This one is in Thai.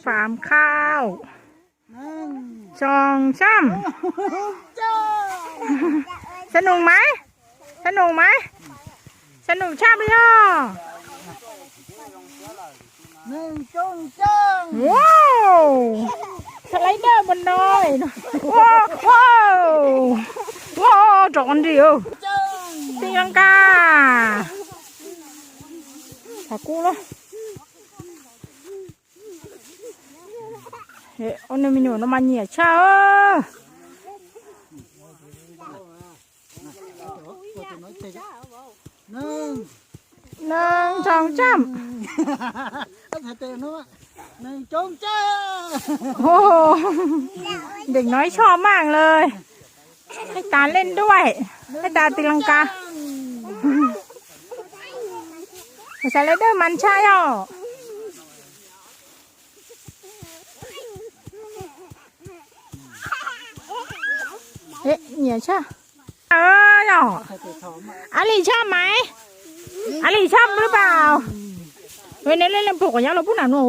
ฟาร์มข้าวจองช่ำสนุกไหมสนุกไหมสนุกชอบไหมย่อว้าวสไลเดอร์บนดอยว้าวว้าวว้าวจอนเดียวตีลังกาขอกู้เลยเฮ้ยอันนี้มีหนูน้ำมันเหนียวเช่าหนึ่งสองจ้ำโอ้เด็กน้อยชอบมากเลยให้ตาเล่นด้วยให้ตาตีลังกาสไลเดอร์มันใช่หรอเอ๊ะเหนียวใช่หรออาลีชอบไหมอาลีชอบหรือเปล่าเว้ยเล่นผูกกับยังเราพูดหนาหนู